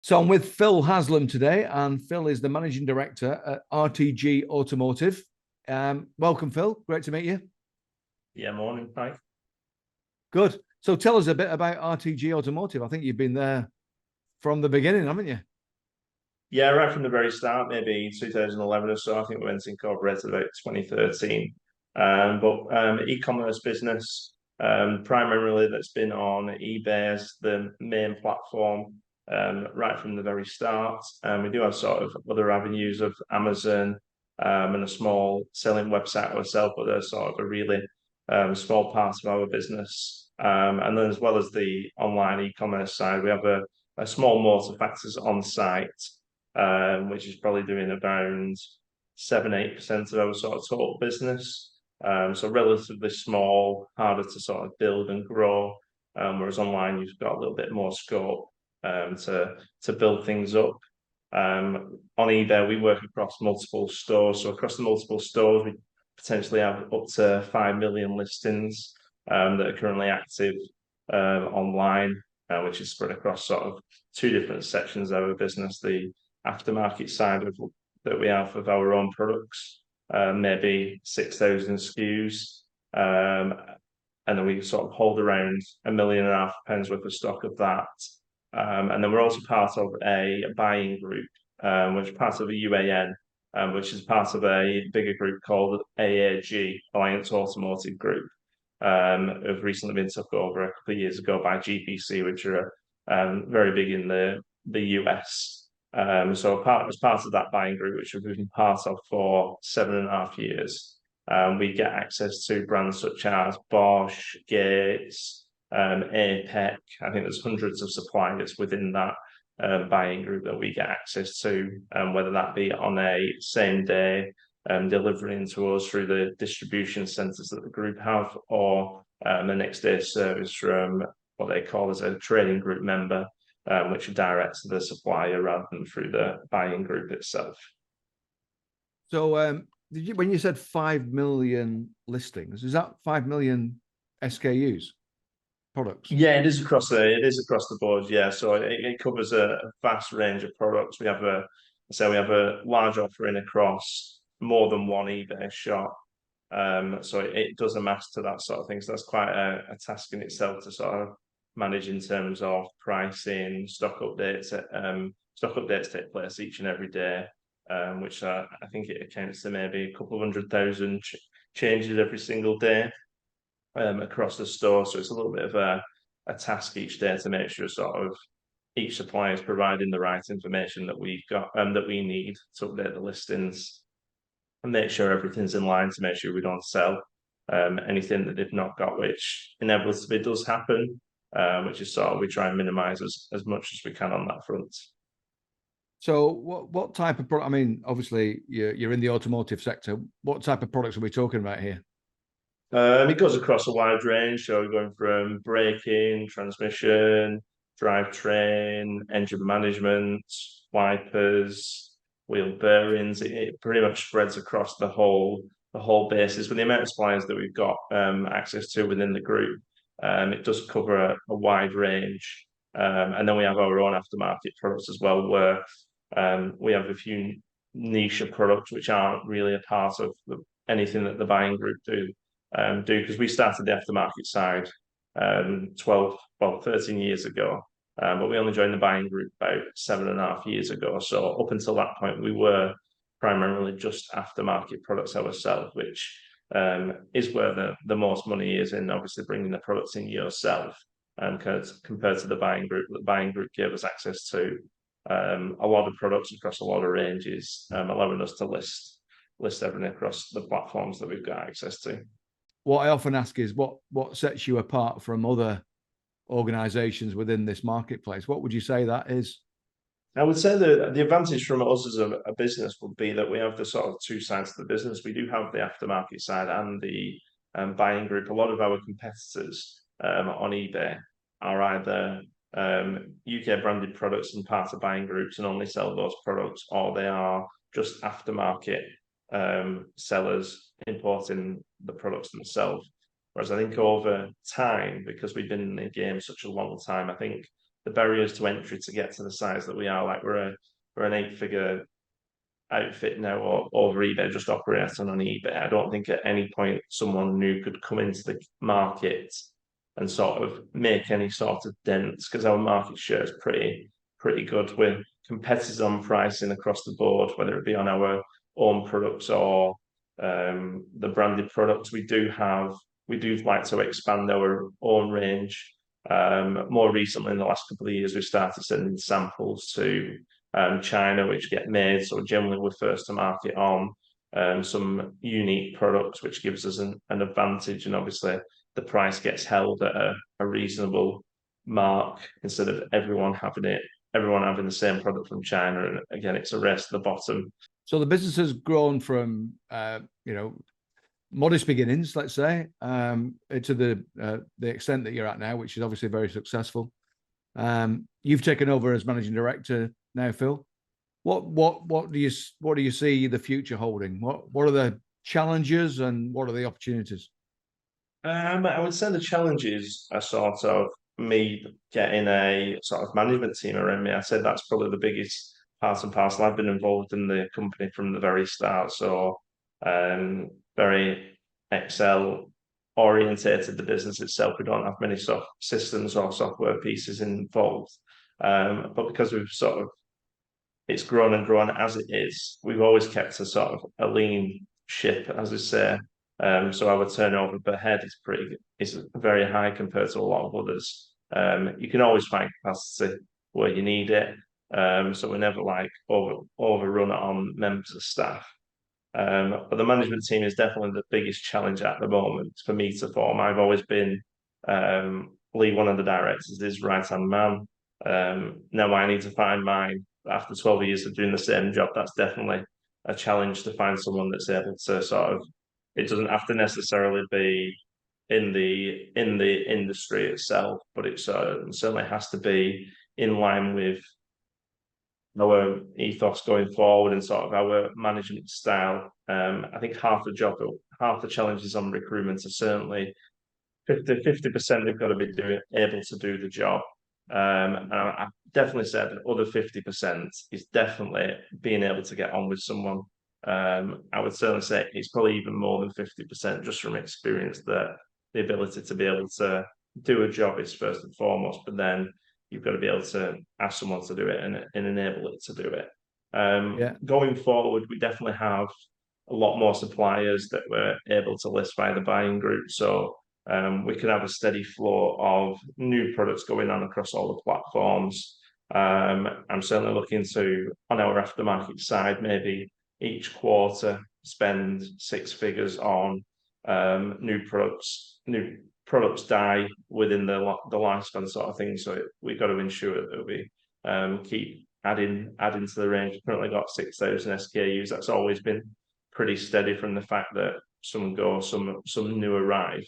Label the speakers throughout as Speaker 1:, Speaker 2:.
Speaker 1: So I'm with Phil Haslam today, and Phil is the managing director at RTG Automotive. Welcome, Phil. Great to meet you.
Speaker 2: Yeah, morning. Hi.
Speaker 1: Good. So tell us a bit about RTG Automotive. I think you've been there from the beginning, haven't you?
Speaker 2: Yeah, right from the very start, maybe 2011 or so. I think we went incorporated about 2013. But e-commerce business, primarily that's been on eBay as the main platform, right from the very start. We do have sort of other avenues of Amazon, and a small selling website ourselves, but they're sort of a really small part of our business. And then as well as the online e-commerce side, we have a small motor factors on site, which is probably doing around 7-8% of our sort of total business. So relatively small, harder to sort of build and grow. Whereas online, you've got a little bit more scope to build things up. On eBay, we work across multiple stores. So across the multiple stores, we potentially have up to 5 million listings that are currently active online, which is spread across sort of two different sections of our business. The aftermarket side of that we have of our own products, maybe 6,000 SKUs. And then we sort of hold around £1.5 million worth of stock of that. And then we're also part of a buying group, which is part of a UAN, which is part of a bigger group called AAG, Alliance Automotive Group, have recently been took over a couple of years ago by GPC, which are very big in the US. So as part of that buying group, which we've been part of for 7.5 years, we get access to brands such as Bosch, Gates, APEC. I think there's hundreds of suppliers within that buying group that we get access to, whether that be on a same day delivering to us through the distribution centres that the group have, or the next day service from what they call as a trading group member, which are direct to the supplier rather than through the buying group itself.
Speaker 1: So when you said 5 million listings, is that 5 million SKUs products?
Speaker 2: Yeah, it is across the board. Yeah, so it covers a vast range of products. We have a large offering across more than one eBay shop. So it does amass to that sort of thing. So that's quite a task in itself to sort of manage in terms of pricing, stock updates. Stock updates take place each and every day, which I think it accounts to maybe a couple of 100,000 changes every single day across the store. So it's a little bit of a task each day to make sure sort of each supplier is providing the right information that we've got and that we need to update the listings and make sure everything's in line to make sure we don't sell anything that they've not got, which inevitably does happen, which is sort of we try and minimize as much as we can on that front.
Speaker 1: So what type of product? I mean, obviously you're in the automotive sector. What type of products are we talking about here?
Speaker 2: It goes across a wide range, so we're going from braking, transmission, drivetrain, engine management, wipers, wheel bearings. It pretty much spreads across the whole basis. With the amount of suppliers that we've got access to within the group, it does cover a wide range. And then we have our own aftermarket products as well, where we have a few niche products which aren't really a part of anything that the buying group do, because we started the aftermarket side 13 years ago, but we only joined the buying group about 7.5 years ago. So up until that point, we were primarily just aftermarket products ourselves, which is where the most money is in obviously bringing the products in yourself. Compared to the buying group gave us access to a lot of products across a lot of ranges, allowing us to list everything across the platforms that we've got access to.
Speaker 1: What I often ask is what sets you apart from other organizations within this marketplace? What would you say that is?
Speaker 2: I would say the advantage from us as a business would be that we have the sort of two sides of the business. We do have the aftermarket side and the buying group. A lot of our competitors on eBay are either UK branded products and part of buying groups and only sell those products, or they are just aftermarket sellers importing the products themselves. Whereas I think over time, because we've been in the game such a long time, I think the barriers to entry to get to the size that we are. Like we're an 8-figure outfit now, or over eBay, just operating on eBay. I don't think at any point someone new could come into the market and sort of make any sort of dents, because our market share is pretty good. We're competitors on pricing across the board, whether it be on our own products or the branded products. We do like to expand our own range. More recently, in the last couple of years, we started sending samples to China, which get made. So generally, we're first to market on some unique products, which gives us an advantage. And obviously, the price gets held at a reasonable mark instead of everyone having the same product from China. And again, it's a race to the bottom.
Speaker 1: So the business has grown from modest beginnings, let's say, to the extent that you're at now, which is obviously very successful. You've taken over as managing director now, Phil. What do you see the future holding? What are the challenges and what are the opportunities?
Speaker 2: I would say the challenges are sort of me getting a sort of management team around me. I said that's probably the biggest part and parcel. I've been involved in the company from the very start, so very Excel orientated. The business itself, we don't have many soft systems or software pieces involved, but because we've sort of it's grown and grown as it is, we've always kept a sort of a lean ship, as I say. So our turnover per head is very high compared to a lot of others. You can always find capacity where you need it. So we're never like overrun on members of staff. But the management team is definitely the biggest challenge at the moment for me to form. I've always been Lee, one of the directors, is right-hand man. Now I need to find mine. After 12 years of doing the same job, that's definitely a challenge to find someone that's able to sort of. It doesn't have to necessarily be in the industry itself, but it certainly has to be in line with our ethos going forward and sort of our management style. I think half the challenges on recruitment are certainly 50% they've got to be able to do the job. And I definitely said the other 50% is definitely being able to get on with someone. I would certainly say it's probably even more than 50% just from experience, that the ability to be able to do a job is first and foremost, but then you've got to be able to ask someone to do it and enable it to do it. Going forward, we definitely have a lot more suppliers that we're able to list by the buying group. So we can have a steady flow of new products going on across all the platforms. I'm certainly looking to, on our aftermarket side, maybe each quarter spend 6 figures on new products. New products die within the lifespan sort of thing. So we've got to ensure that we keep adding to the range. We've currently got 6,000 SKUs. That's always been pretty steady from the fact that some go, some new arrive.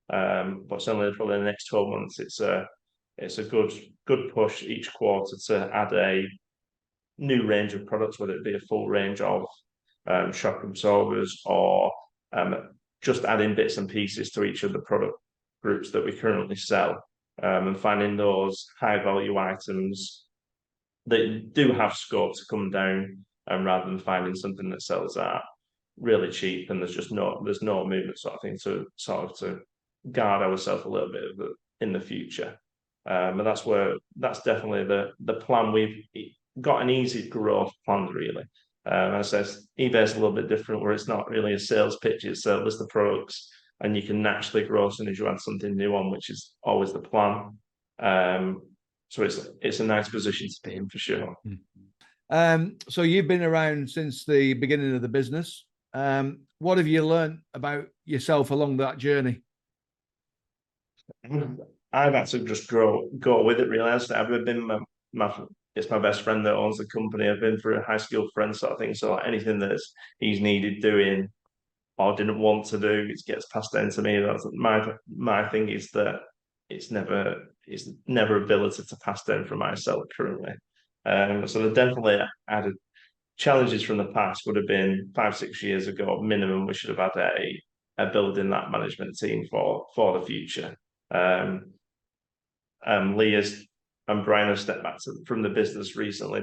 Speaker 2: But certainly for the next 12 months, it's a good push each quarter to add a new range of products, whether it be a full range of shock absorbers or just adding bits and pieces to each of the product groups that we currently sell, and finding those high value items that do have scope to come down, rather than finding something that sells at really cheap and there's no movement sort of thing, to sort of to guard ourselves a little bit in the future. And that's definitely the plan. We've got an easy growth plan, really. As I said, eBay's a little bit different, where it's not really a sales pitch, it's a list of products, and you can naturally grow as soon as you add something new on, which is always the plan. So it's a nice position to be in for sure.
Speaker 1: So you've been around since the beginning of the business. What have you learned about yourself along that journey?
Speaker 2: I've had to just go with it, really. I've been it's my best friend that owns the company. I've been through a high school friend sort of thing. So anything that he's needed doing or didn't want to do, it gets passed down to me. That's my thing, is that it's never ability to pass down from myself currently. So there definitely added challenges from the past would have been 5-6 years ago minimum. We should have had a building that management team for the future. Lee has and Brian have stepped back from the business recently.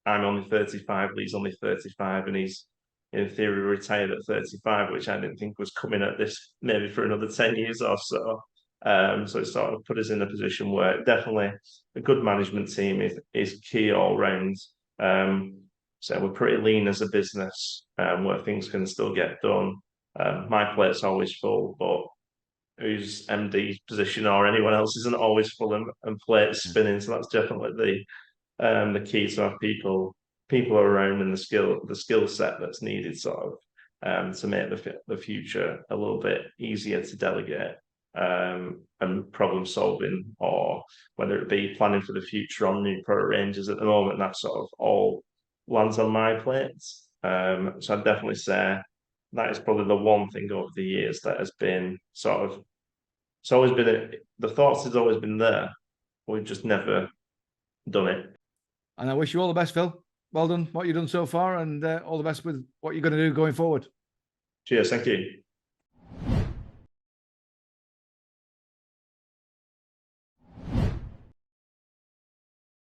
Speaker 2: I'm only 35, Lee's only 35, and he's in theory retired at 35, which I didn't think was coming at this maybe for another 10 years or so. So it sort of put us in a position where definitely a good management team is key all round. So we're pretty lean as a business, where things can still get done. My plate's always full, but whose MD position or anyone else isn't always full and plates spinning. So that's definitely the key to have people around and the skill set that's needed sort of to make the future a little bit easier to delegate, and problem solving, or whether it be planning for the future on new product ranges. At the moment, that sort of all lands on my plate. So I'd definitely say that is probably the one thing over the years that has been sort of, it's always been the thoughts has always been there. We've just never done it.
Speaker 1: And I wish you all the best, Phil. Well done, what you've done so far, and all the best with what you're going to do going forward.
Speaker 2: Cheers, thank you.